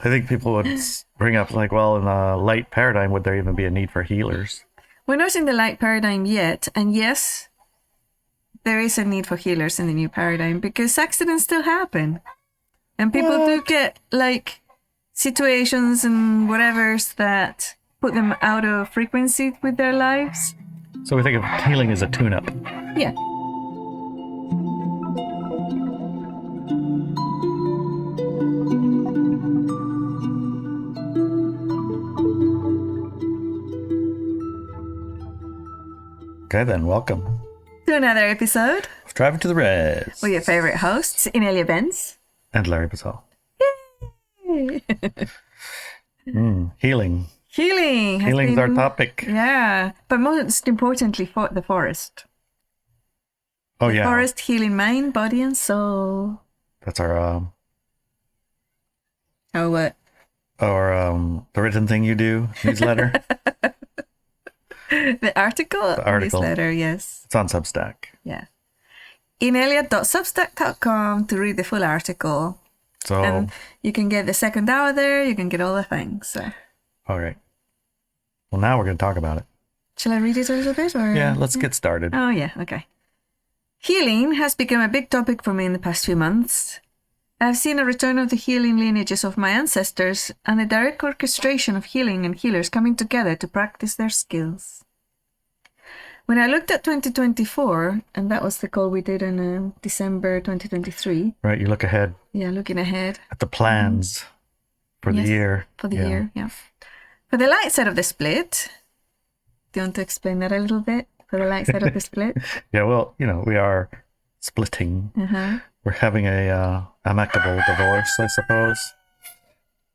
I think people would bring up like, well, in the light paradigm, would there even be a need for healers? We're not in the light paradigm yet. And yes, there is a need for healers in the new paradigm because accidents still happen. And people do get like situations and whatevers that put them out of frequency with their lives. So we think of healing as a tune-up. Yeah. Okay, then, welcome To another episode of Driving to the Res. with your favorite hosts, Inelia, Benz. And Larry Basal. Yay! Healing. Healing. Healing's our topic. Yeah, but most importantly, for the forest. Oh, yeah. Forest healing mind, body, and soul. That's our, Oh, what? the written thing you do, newsletter. The article? The article. Newsletter, yes. It's on Substack. Yeah. Inelia.substack.com to read the full article. So, And you can get the second hour there. You can get all the things. So. all right. Well, now we're going to talk about it. Shall I read it a little bit? Or? Yeah, let's get started. Oh, yeah. Okay. Healing has become a big topic for me in the past few months. I've seen a return of the healing lineages of my ancestors and the direct orchestration of healing and healers coming together to practice their skills. When I looked at 2024, and that was the call we did in December 2023. Right, you look ahead Yeah, looking ahead. at the plans for the Yes, year. For the year, yeah. For the light side of the split, do you want to explain that a little bit? For the light side of the split? Yeah, well, we are splitting. Uh-huh. We're having a amicable divorce, I suppose.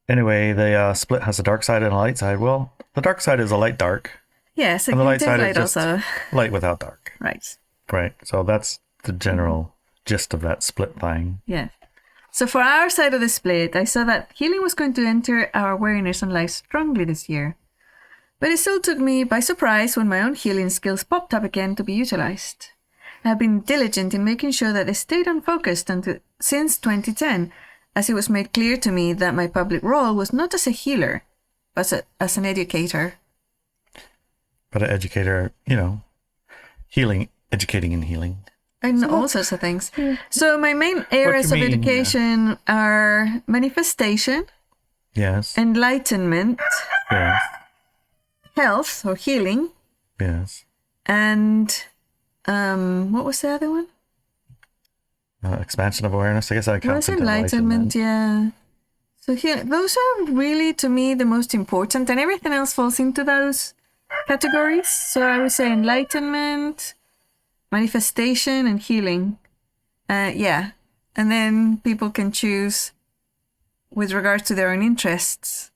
Anyway, the split has a dark side and a light side. Well, the dark side is a light dark. Yes, And the light side is light just also. light without dark. Right. Right. So that's the general gist of that split thing. Yeah. So for our side of the split, I saw that healing was going to enter our awareness and life strongly this year. But it still took me by surprise when my own healing skills popped up again to be utilized. I have been diligent in making sure that they stayed unfocused since 2010, as it was made clear to me that my public role was not as a healer, but as an educator. But an educator, healing, educating and healing. And all sorts of things. So my main areas of education are manifestation, Yes. enlightenment, Yes. health or healing, Yes. and what was the other one? Expansion of awareness. I guess that counts Was into enlightenment, yeah. So here, those are really, to me, the most important, and everything else falls into those categories. So I would say enlightenment, manifestation, and healing. Yeah. And then people can choose with regards to their own interests.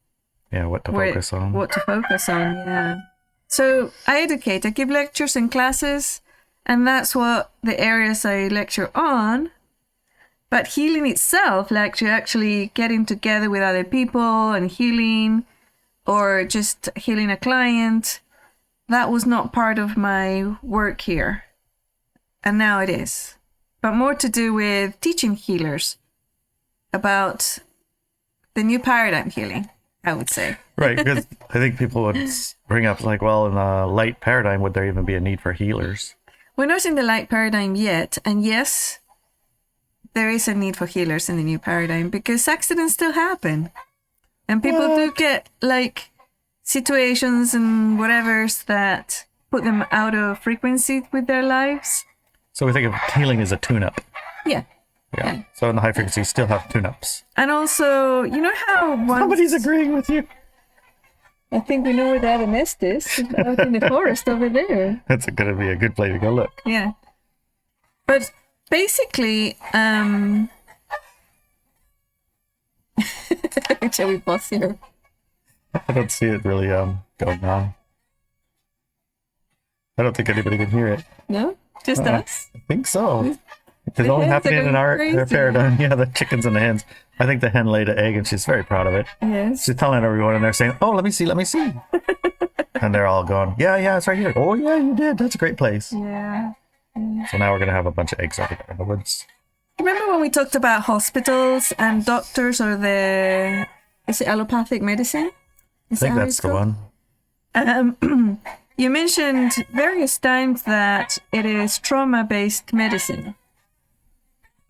Yeah, what to focus on. What to focus on, yeah. So I educate, I give lectures and classes, and that's what the areas I lecture on. But healing itself, like you're actually getting together with other people and healing, or just healing a client, that was not part of my work here. And now it is. But more to do with teaching healers about the new paradigm healing, I would say. Right, because I think people would bring up like, well, in the light paradigm, would there even be a need for healers? We're not in the light paradigm yet. And yes, there is a need for healers in the new paradigm because accidents still happen. And people do get like situations and whatevers that put them out of frequency with their lives. So we think of healing as a tune-up. Yeah. Yeah. So in the high frequency, you still have tune-ups. And also, you know how once... Somebody's agreeing with you. I think we know where the other nest is, out in the forest over there. That's going to be a good place to go look. Yeah. But basically, shall we pause here? I don't see it really going on. I don't think anybody can hear it. No? Just us? I think so. It's The only hens are happening in going our crazy. paradigm. Yeah, the chickens and the hens. I think the hen laid an egg and she's very proud of it. Yes. She's telling everyone and they're saying, oh, let me see. And they're all going, yeah, it's right here. Oh, yeah, you did. That's a great place. Yeah. So now we're going to have a bunch of eggs over there in the woods. Remember when we talked about hospitals and doctors or the is it allopathic medicine? I think that's the one. You mentioned various times that it is trauma-based medicine.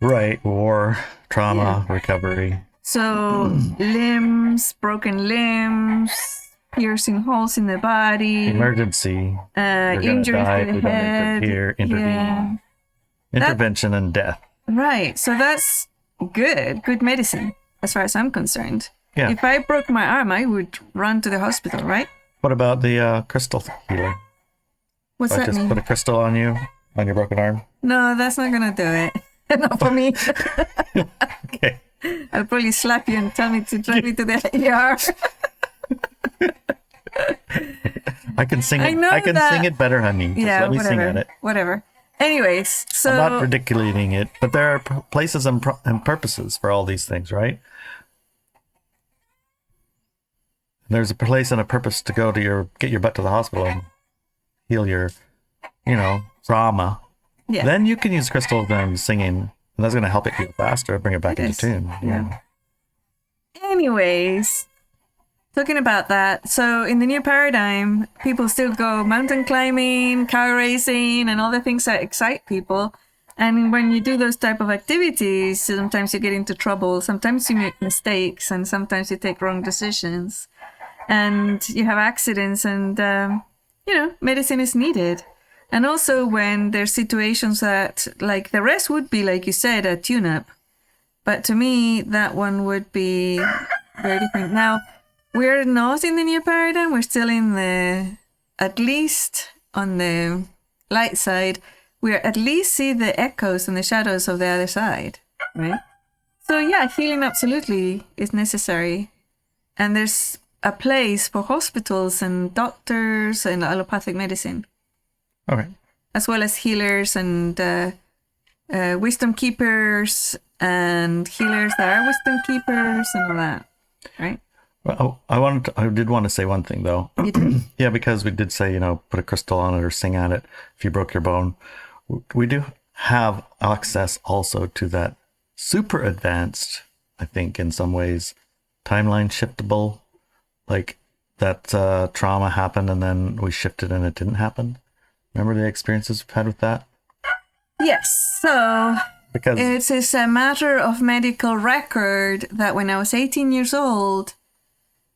Right. War, trauma, recovery. So limbs, broken limbs, piercing holes in the body, Emergency. You're gonna injuries die to if the we don't head. intervene. Yeah. Intervention and death. Right. So that's good medicine, as far as I'm concerned. Yeah. If I broke my arm, I would run to the hospital, right? What about the crystal healer? What's I that just mean? put a crystal on you, on your broken arm. No, that's not gonna do it. Not for me. Okay. I'll probably slap you and tell me to drive me to the ER. I can sing it. I know I can that- sing it better, honey. Just Yeah, let me whatever. sing at it. Whatever. Anyways, so I'm not ridiculing it, but there are places and purposes for all these things, right? There's a place and a purpose to go to get your butt to the hospital and heal your, trauma. yeah. Then you can use crystals and singing, and that's going to help it heal faster, bring it back It into is, tune. yeah. Anyways, talking about that, so in the new paradigm, people still go mountain climbing, car racing, and all the things that excite people. And when you do those type of activities, sometimes you get into trouble, sometimes you make mistakes, and sometimes you take wrong decisions. And you have accidents, and, medicine is needed. And also when there's situations that, like the rest would be, like you said, a tune-up. But to me, that one would be very different. Now, we're not in the new paradigm. We're still in at least on the light side, we at least see the echoes and the shadows of the other side, right? So yeah, healing absolutely is necessary. And there's a place for hospitals and doctors and allopathic medicine, Okay. as well as healers and wisdom keepers and healers that are wisdom keepers and all that, right? Well, I did want to say one thing though. You do? Yeah, because we did say, put a crystal on it or sing at it if you broke your bone. We do have access also to that super advanced, I think in some ways, timeline shiftable, like that trauma happened and then we shifted and it didn't happen. Remember the experiences we've had with that? Yes. So Because it is a matter of medical record that when I was 18 years old,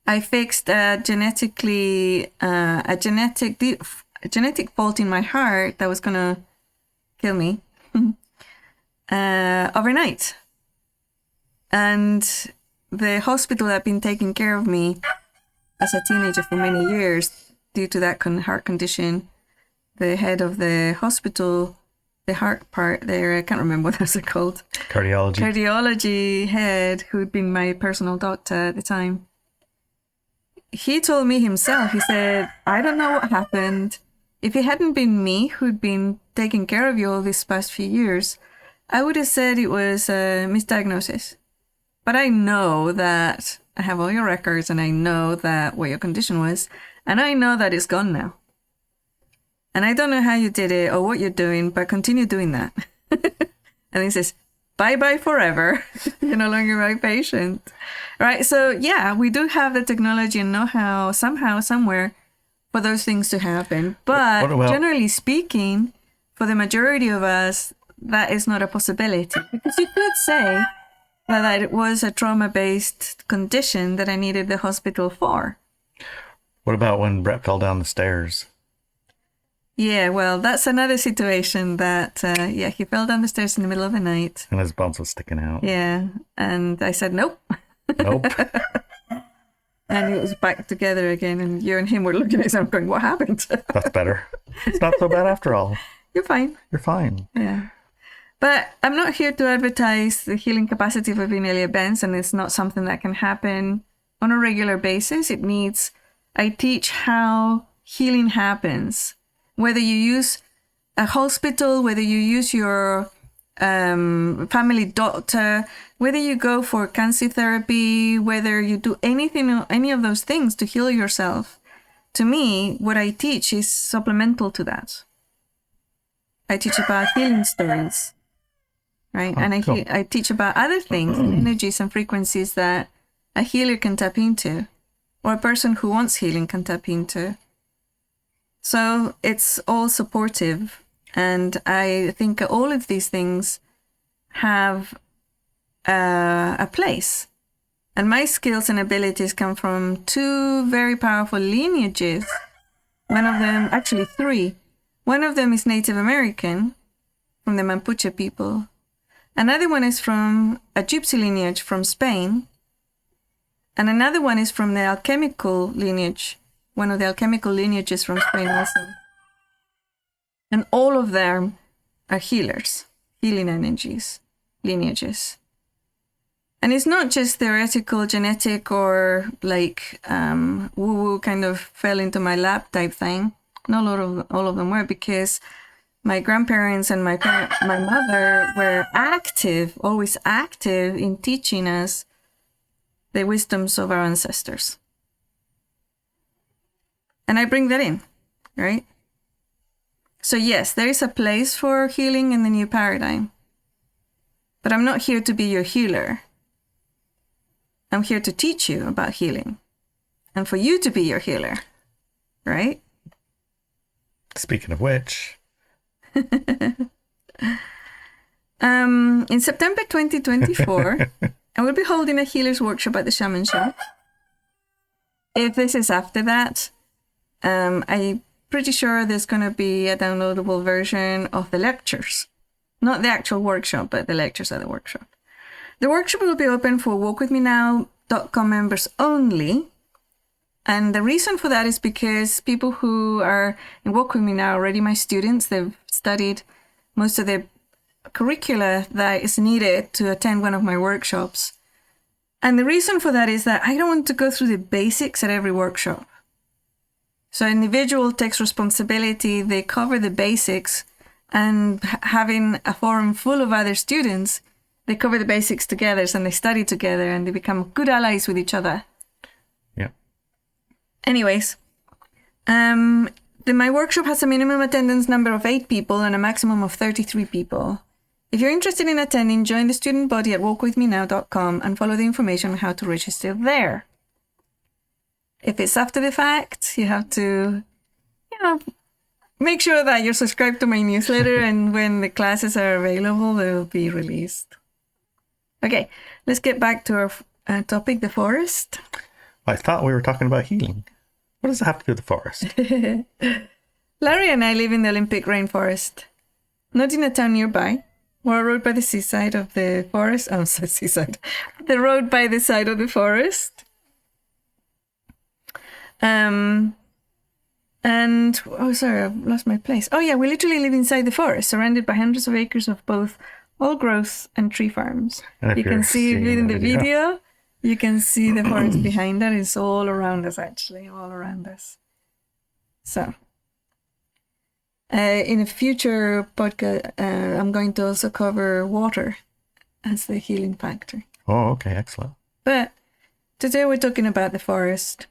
I fixed a genetic fault in my heart that was gonna kill me overnight. And the hospital that had been taking care of me as a teenager for many years due to that heart condition, the head of the hospital, the heart part there, I can't remember what that's called. Cardiology head, who'd been my personal doctor at the time. He told me himself, he said, I don't know what happened. If it hadn't been me who'd been taking care of you all these past few years, I would have said it was a misdiagnosis. But I know that I have all your records and I know that what your condition was, and I know that it's gone now. And I don't know how you did it or what you're doing, but continue doing that. And he says, bye-bye forever. You're no longer my patient. Right? So, yeah, we do have the technology and know-how somehow, somewhere, for those things to happen. But generally speaking, for the majority of us, that is not a possibility. Because you could say that it was a trauma-based condition that I needed the hospital for. what about when Brett fell down the stairs? Yeah, well, that's another situation that, he fell down the stairs in the middle of the night. And his bones was sticking out. Yeah, and I said, nope. Nope. And it was back together again, and you and him were looking at each other going, what happened? That's better. It's not so bad after all. You're fine. You're fine. Yeah. But I'm not here to advertise the healing capacity of Inelia Benz, and it's not something that can happen on a regular basis. I teach how healing happens. Whether you use a hospital, whether you use your family doctor, whether you go for cancer therapy, whether you do any of those things to heal yourself, to me, what I teach is supplemental to that. I teach about healing stories, right? Oh, and cool. I teach about other things, energies and frequencies that a healer can tap into, or a person who wants healing can tap into. So it's all supportive. And I think all of these things have a place. And my skills and abilities come from two very powerful lineages. One of them, actually three. One of them is Native American, from the Mapuche people. Another one is from a gypsy lineage from Spain. And another one is from the alchemical lineage, one of the alchemical lineages from Spain also. And all of them are healers, healing energies, lineages. And it's not just theoretical, genetic, or like woo-woo kind of fell into my lap type thing. Not all of them were, because my grandparents and my mother were active, always active in teaching us the wisdoms of our ancestors. And I bring that in, right? So yes, there is a place for healing in the new paradigm. But I'm not here to be your healer. I'm here to teach you about healing. And for you to be your healer, right? Speaking of which... in September 2024, I will be holding a healer's workshop at the Shamanshack. If this is after that, I'm pretty sure there's going to be a downloadable version of the lectures. Not the actual workshop, but the lectures at the workshop. The workshop will be open for walkwithmenow.com members only. And the reason for that is because people who are in Walk With Me Now are already my students. They've studied most of the curricula that is needed to attend one of my workshops. And the reason for that is that I don't want to go through the basics at every workshop. So individual takes responsibility, they cover the basics, and having a forum full of other students, they cover the basics together and they study together and they become good allies with each other. Yeah. Anyways, my workshop has a minimum attendance number of 8 people and a maximum of 33 people. If you're interested in attending, join the student body at walkwithmenow.com and follow the information on how to register there. If it's after the fact, you have to, make sure that you're subscribed to my newsletter, and when the classes are available, they will be released. Okay, let's get back to our topic, the forest. I thought we were talking about healing. What does it have to do with the forest? Larry and I live in the Olympic rainforest, not in a town nearby. We're a road by the seaside of the forest. Oh, sorry, seaside. The road by the side of the forest. Sorry, I've lost my place. Oh yeah, we literally live inside the forest, surrounded by hundreds of acres of both old growth and tree farms. You can see it in the video. You can see the forest behind that. It's all around us, actually, all around us. So, in a future podcast, I'm going to also cover water as the healing factor. Oh, okay, excellent. But today we're talking about the forest.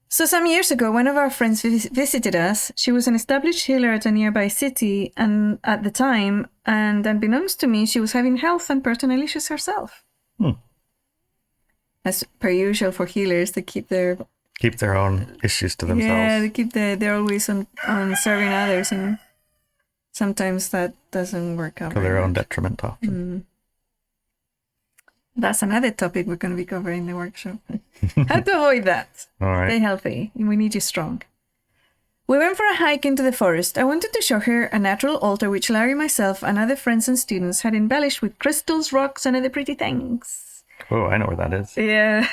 So some years ago, one of our friends visited us. She was an established healer at a nearby city, and at the time, and unbeknownst to me, she was having health and personal issues herself. As per usual for healers, they keep their own issues to themselves. Yeah, they're always on serving others, and sometimes that doesn't work out. To their own detriment often. That's another topic we're going to be covering in the workshop. How to avoid that. All right. Stay healthy. We need you strong. We went for a hike into the forest. I wanted to show her a natural altar which Larry, myself, and other friends and students had embellished with crystals, rocks, and other pretty things. Oh, I know where that is. Yeah.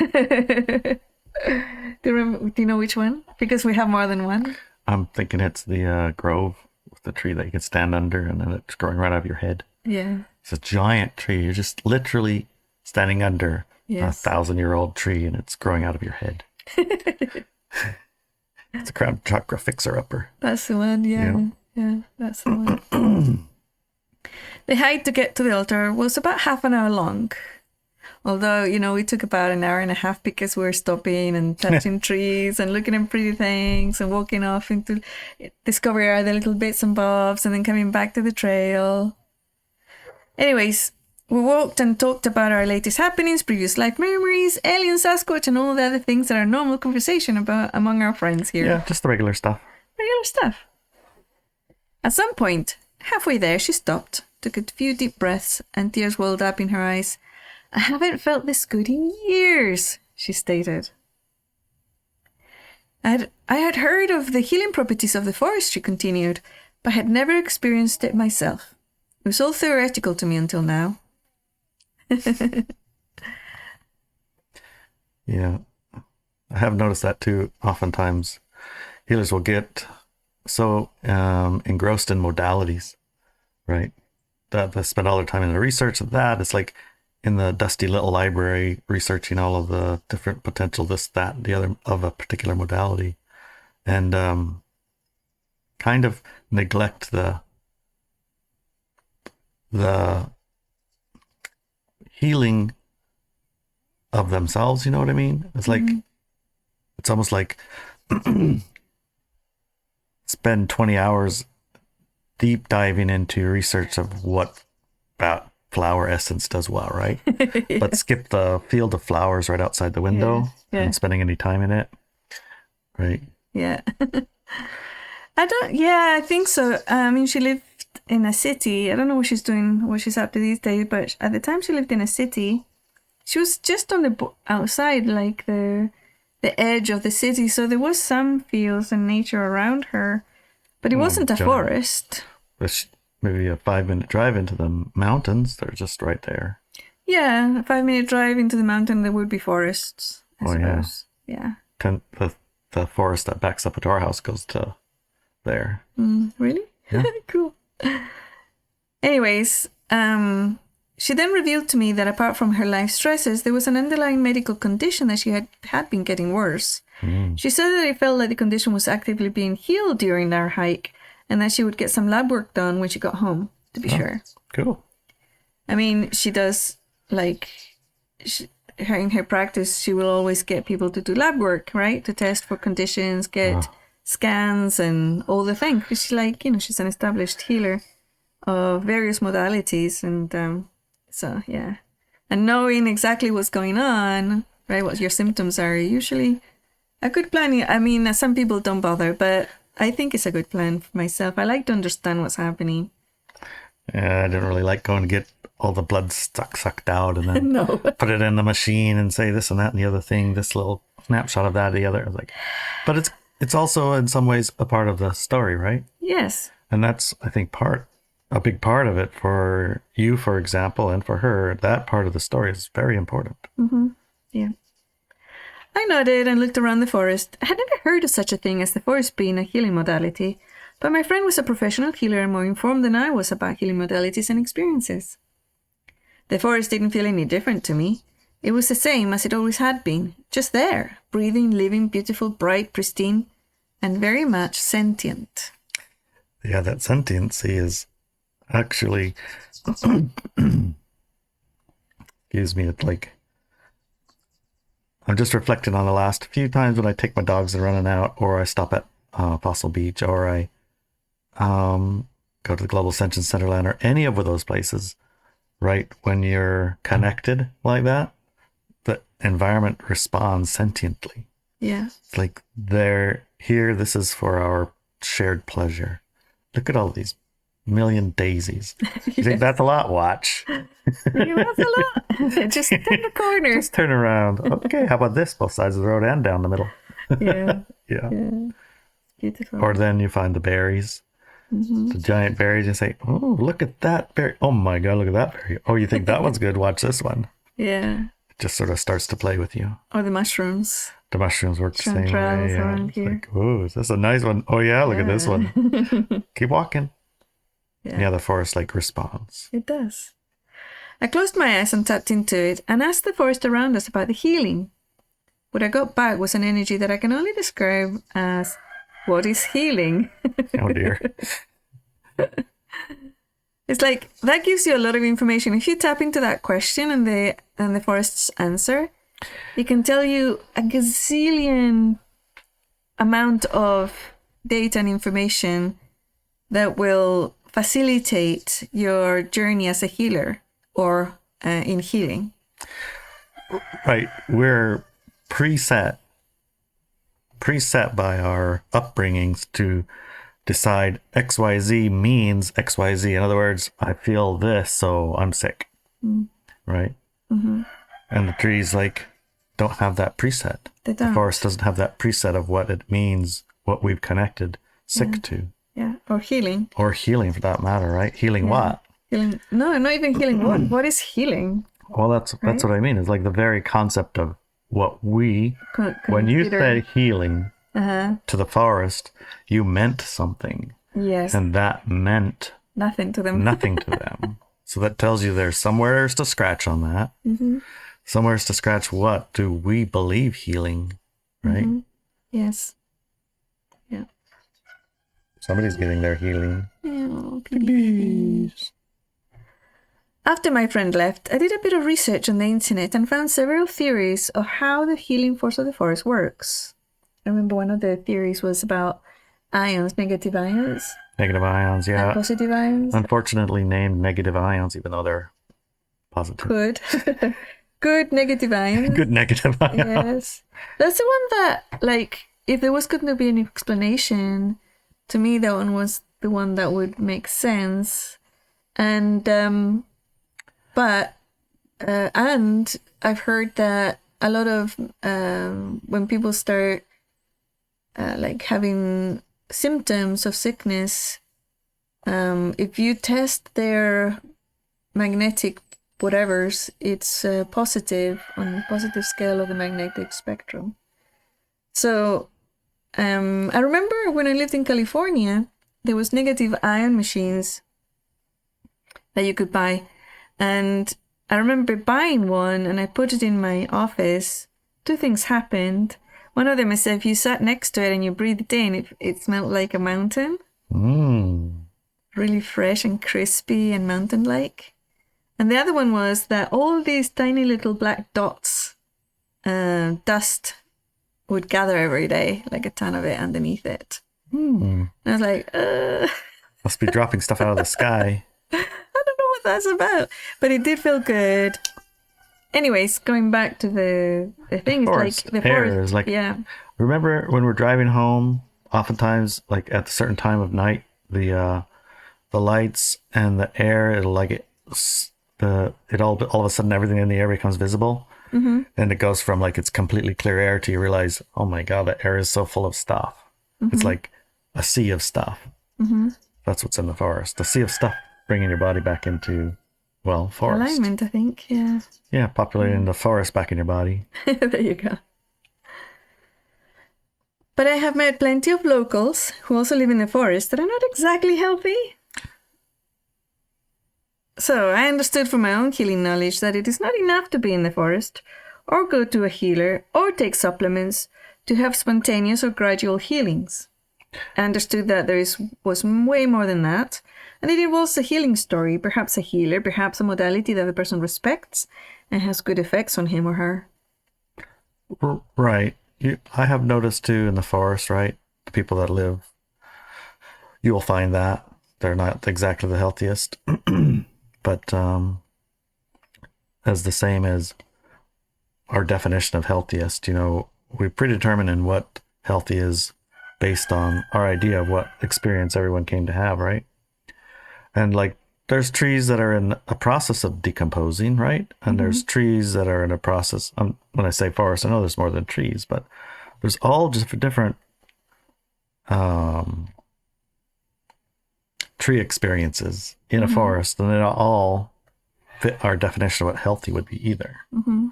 Do you know which one? Because we have more than one. I'm thinking it's the grove with the tree that you can stand under, and then it's growing right out of your head. Yeah. It's a giant tree. You're just literally standing under a 1,000-year-old tree, and it's growing out of your head. It's a crown chakra fixer-upper. That's the one, yeah, that's the one. The hike to get to the altar was about half an hour long. Although, we took about an hour and a half because we were stopping and touching trees and looking at pretty things and walking off into discover other little bits and bobs and then coming back to the trail. Anyways, we walked and talked about our latest happenings, previous life memories, alien Sasquatch, and all the other things that are normal conversation about among our friends here. Yeah, just the regular stuff. Regular stuff. At some point, halfway there, she stopped, took a few deep breaths, and tears welled up in her eyes. I haven't felt this good in years, she stated. I had heard of the healing properties of the forest, she continued, but had never experienced it myself. It was all theoretical to me until now. Yeah. I have noticed that too. Oftentimes, healers will get so engrossed in modalities, right? That they spend all their time in the research of that. It's like in the dusty little library researching all of the different potential, this, that, the other of a particular modality. And kind of neglect the healing of themselves, you know what I mean? It's like, it's almost like spend 20 hours deep diving into research of what that flower essence does well, right? Yeah. But skip the field of flowers right outside the window and spending any time in it, right? Yeah. I think so. I mean, she lived in a city. I don't know what she's doing, what she's up to these days, but at the time she lived in a city, she was just on the outside, like the edge of the city. So there was some fields and nature around her, but it wasn't a forest. Maybe a 5-minute drive into the mountains. They're just right there. Yeah, a 5-minute drive into the mountain, there would be forests, I suppose. Yeah. The forest that backs up to our house goes to there. Really? Yeah. Cool. Anyways, she then revealed to me that apart from her life stresses, there was an underlying medical condition that she had been getting worse. She said that it felt like the condition was actively being healed during our hike, and that she would get some lab work done when she got home, to be sure. Cool. I mean, she does, like, in her practice, she will always get people to do lab work, right? To test for conditions, get scans and all the things. She's like, she's an established healer of various modalities. And so, yeah. And knowing exactly what's going on, right, what your symptoms are, usually a good plan. I mean, some people don't bother, but I think it's a good plan for myself. I like to understand what's happening. Yeah, I didn't really like going to get all the blood sucked out and then No. put it in the machine and say this and that and the other thing, this little snapshot of that, the other. Like, but it's also in some ways a part of the story, right? Yes. And that's, I think, a big part of it for you, for example, and for her. That part of the story is very important. Yeah. I nodded and looked around the forest. I had never heard of such a thing as the forest being a healing modality, but my friend was a professional healer and more informed than I was about healing modalities and experiences. The forest didn't feel any different to me. It was the same as it always had been, just there, breathing, living, beautiful, bright, pristine, and very much sentient. Yeah, that sentiency is actually, excuse me, it's like, I'm just reflecting on the last few times when I take my dogs and running out, or I stop at Fossil Beach, or I go to the Global Ascension Centerland, or any of those places, right? When you're connected like that, the environment responds sentiently. Yeah. It's like they're here, this is for our shared pleasure. Look at all these million daisies. You think that's a lot? Watch. That's a lot. Just turn the corner. Just turn around. Okay, how about this? Both sides of the road and down the middle. Yeah. Yeah. Beautiful. Or then you find the berries, the giant berries, and say, oh, look at that berry. Oh my God, look at that berry. Oh, you think that one's good? Watch this one. Yeah. It just sort of starts to play with you. Or the mushrooms. The mushrooms work the same way. Around It's here. like, oh, is this a nice one? Oh yeah, look at this one. Keep walking. Yeah, the forest like responds. It does. I closed my eyes and tapped into it and asked the forest around us about the healing. What I got back was an energy that I can only describe as, what is healing? Oh dear. It's like, that gives you a lot of information. If you tap into that question and the forest's answer, it can tell you a gazillion amount of data and information that will facilitate your journey as a healer or in healing. Right. We're preset by our upbringings to decide XYZ means XYZ. In other words, I feel this, so I'm sick. Right? Mm-hmm. And the trees don't have that preset. They don't. The forest doesn't have that preset of what it means, what we've connected sick to. Yeah, or healing. Or healing for that matter, right? Healing what? Healing. No, not even healing what? What is healing? Well, that's what I mean. It's like the very concept of what we, when you say healing to the forest, you meant something. Yes. And that meant nothing to them. Nothing to them. So that tells you there's somewheres to scratch on that. Mm-hmm. Somewheres to scratch what do we believe healing, right? Mm-hmm. Yes. Yeah. Somebody's getting their healing. Oh, babies. After my friend left, I did a bit of research on the internet and found several theories of how the healing force of the forest works. I remember one of the theories was about ions, negative ions. Negative ions, yeah. And positive ions. Unfortunately named negative ions, even though they're positive. Good. Good negative ions. Good negative ions. Yes. That's the one that, if there was going to be an explanation, to me that one was the one that would make sense. And, and I've heard that a lot of, when people start, having symptoms of sickness, if you test their magnetic whatevers, it's positive on the positive scale of the magnetic spectrum. So I remember when I lived in California, there was negative ion machines that you could buy. And I remember buying one and I put it in my office. Two things happened. One of them is if you sat next to it and you breathed in, it smelled like a mountain. Really fresh and crispy and mountain-like. And the other one was that all these tiny little black dots, dust, would gather every day, like a ton of it underneath it. And I was like, Must be dropping stuff out of the sky. I don't know what that's about, but it did feel good. Anyways, going back to the thing, it's like the forest. Yeah. Remember when we're driving home, oftentimes, like at a certain time of night, the lights and the air, all of a sudden everything in the air becomes visible. Mm-hmm. And it goes from it's completely clear air to you realize, oh my God, the air is so full of stuff. Mm-hmm. It's like a sea of stuff. Mm-hmm. That's what's in the forest. A sea of stuff bringing your body back into, forest. Alignment, I think, yeah. Yeah, populating the forest back in your body. There you go. But I have met plenty of locals who also live in the forest that are not exactly healthy. So I understood from my own healing knowledge that it is not enough to be in the forest or go to a healer or take supplements to have spontaneous or gradual healings. I understood that was way more than that, and it involves a healing story, perhaps a healer, perhaps a modality that the person respects and has good effects on him or her. Right. I have noticed too in the forest, right? The people that live, you will find that they're not exactly the healthiest. But as the same as our definition of healthiest, we predetermine in what healthy is based on our idea of what experience everyone came to have, right? And there's trees that are in a process of decomposing, right? And there's trees that are in a process. When I say forest, I know there's more than trees, but there's all just different tree experiences in a forest, and they don't all fit our definition of what healthy would be either. Mm-hmm.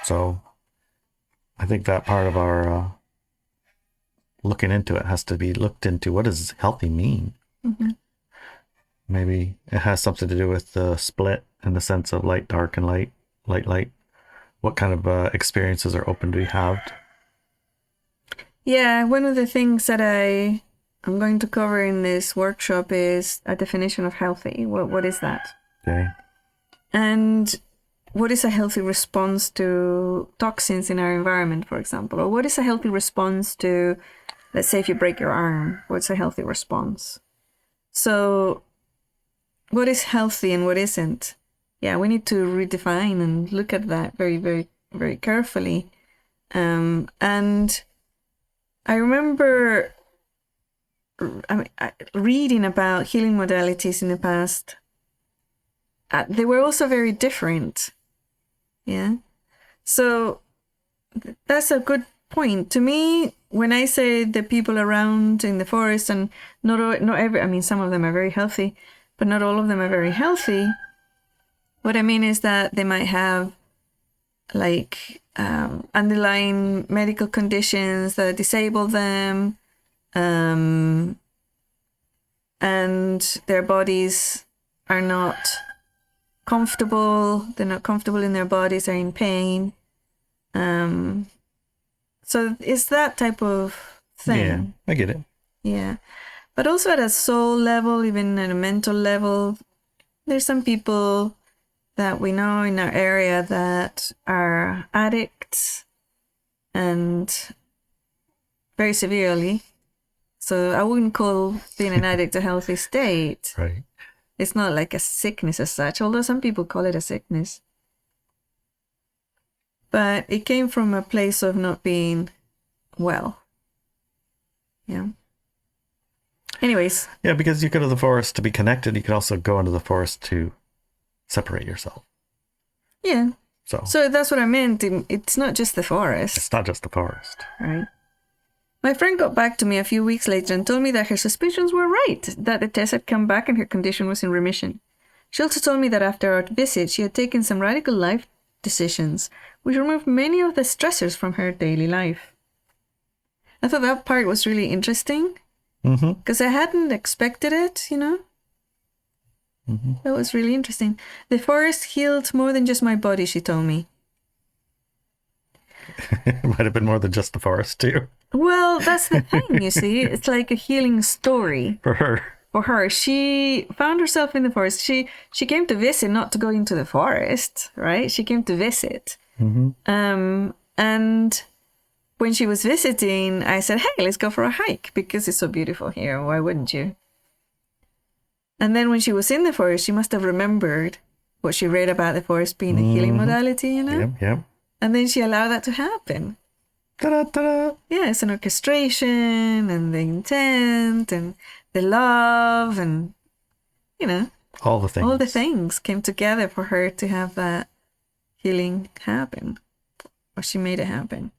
So I think that part of our looking into it has to be looked into. What does healthy mean? Mm-hmm. Maybe it has something to do with the split in the sense of light, dark, and light. What kind of experiences are open to be had? Yeah, one of the things that I'm going to cover in this workshop is a definition of healthy. What is that? Okay. And what is a healthy response to toxins in our environment, for example? Or what is a healthy response to, let's say, if you break your arm, what's a healthy response? So what is healthy and what isn't? yeah, we need to redefine and look at that very, very, very carefully. And I remember reading about healing modalities in the past. They were also very different. Yeah. So that's a good point. To me, when I say the people around in the forest, and not every, I mean, some of them are very healthy, but not all of them are very healthy. What I mean is that they might have like underlying medical conditions that disable them, and their bodies are not comfortable. They're not comfortable in their bodies. They're in pain. So it's that type of thing. Yeah, I get it. Yeah. But also at a soul level, even at a mental level, there's some people that we know in our area that are addicts, and very severely. So I wouldn't call being an addict a healthy state. Right. It's not like a sickness as such, although some people call it a sickness. But it came from a place of not being well. Yeah. Anyways. Yeah, because you go to the forest to be connected. You could also go into the forest to separate yourself. Yeah. So that's what I meant. It's not just the forest. It's not just the forest. Right. My friend got back to me a few weeks later and told me that her suspicions were right, that the test had come back and her condition was in remission. She also told me that after our visit, she had taken some radical life decisions, which removed many of the stressors from her daily life. I thought that part was really interesting, because I hadn't expected it, you know? That was really interesting. The forest healed more than just my body, she told me. It might have been more than just the forest, too. Well, that's the thing, you see. It's like a healing story. For her. For her. She found herself in the forest. She came to visit, not to go into the forest, right? She came to visit. And when she was visiting, I said, hey, let's go for a hike because it's so beautiful here. Why wouldn't you? And then when she was in the forest, she must have remembered what she read about the forest being a healing modality, you know? Yep. And then she allowed that to happen. Ta-da, ta-da. Yeah, it's an orchestration and the intent and the love and, you know, all the things. All the things came together for her to have that healing happen. Or she made it happen.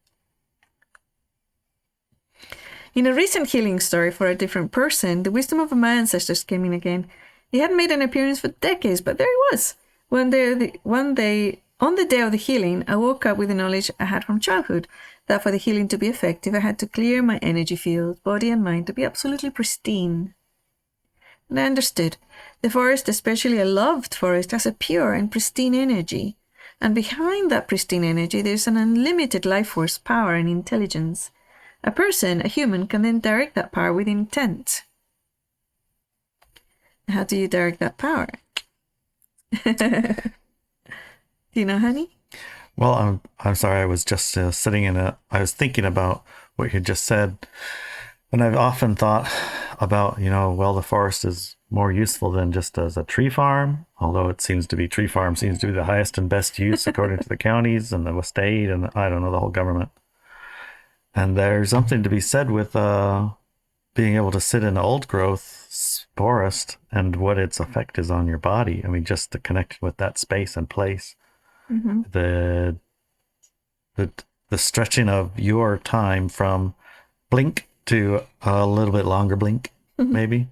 In a recent healing story for a different person, the wisdom of my ancestors came in again. He hadn't made an appearance for decades, but there he was. On the day of the healing, I woke up with the knowledge I had from childhood that for the healing to be effective, I had to clear my energy field, body and mind to be absolutely pristine. And I understood. The forest, especially a loved forest, has a pure and pristine energy. And behind that pristine energy, there's an unlimited life force, power, and intelligence. A person, a human, can then direct that power with intent. How do you direct that power? Do you know, honey? Well, I'm sorry. I was just I was thinking about what you just said. And I've often thought about, the forest is more useful than just as a tree farm, although it seems to be tree farm seems to be the highest and best use according to the counties and the state and I don't know, the whole government. And there's something to be said with being able to sit in an old growth forest and what its effect is on your body. I mean, just to connect with that space and place. The stretching of your time from blink to a little bit longer blink, maybe.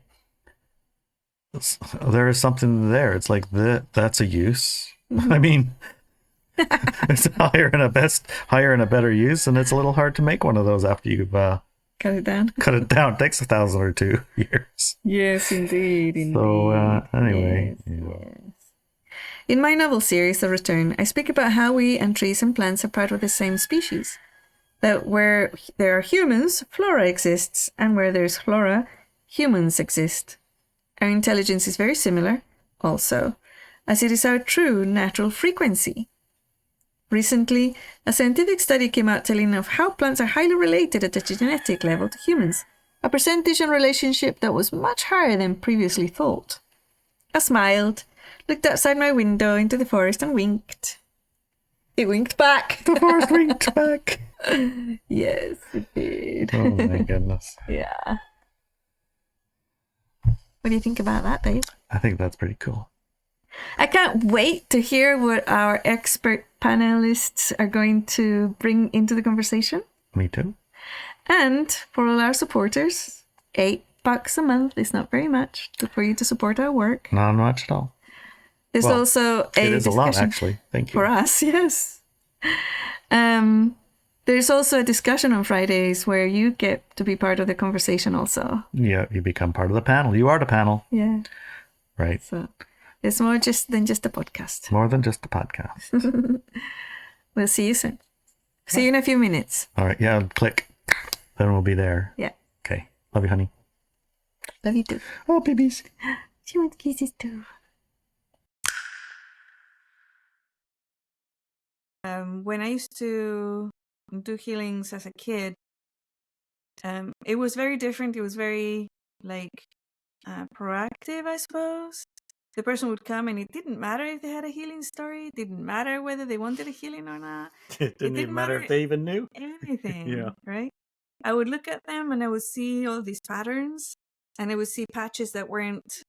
There is something there. It's like that's a use. I mean, it's higher and a better use, and it's a little hard to make one of those after you've cut it down. Cut it down. It takes 1,000 or 2 years. Yes, indeed. So anyway. Yes. In my novel series, The Return, I speak about how we and trees and plants are part of the same species. That where there are humans, flora exists, and where there's flora, humans exist. Our intelligence is very similar, also, as it is our true natural frequency. Recently, a scientific study came out telling of how plants are highly related at the genetic level to humans, a percentage and relationship that was much higher than previously thought. I smiled, looked outside my window into the forest and winked. It winked back. The forest winked back. Yes, it did. Oh my goodness. Yeah. What do you think about that, Dave? I think that's pretty cool. I can't wait to hear what our expert panelists are going to bring into the conversation. Me too. And for all our supporters, $8 a month is not very much for you to support our work. Not much at all. There's Well, also a it is a lot, discussion actually. Thank you. for us, yes. There's also a discussion on Fridays where you get to be part of the conversation also. Yeah, you become part of the panel. You are the panel. Yeah. Right. So it's more than just a podcast. More than just a podcast. We'll see you soon. See you in a few minutes. All right. Yeah, click. Then we'll be there. Yeah. Okay. Love you, honey. Love you too. Oh, babies. She wants kisses too. When I used to do healings as a kid, it was very different. It was very proactive, I suppose. The person would come and it didn't matter if they had a healing story. It didn't matter whether they wanted a healing or not. It didn't even matter if they even knew. Anything. Yeah. Right? I would look at them and I would see all these patterns and I would see patches that weren't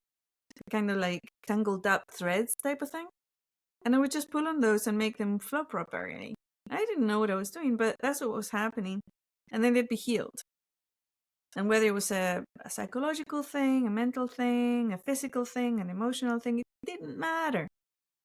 kind of like tangled up threads type of thing. And I would just pull on those and make them flow properly. I didn't know what I was doing, but that's what was happening. And then they'd be healed. And whether it was a psychological thing, a mental thing, a physical thing, an emotional thing, it didn't matter.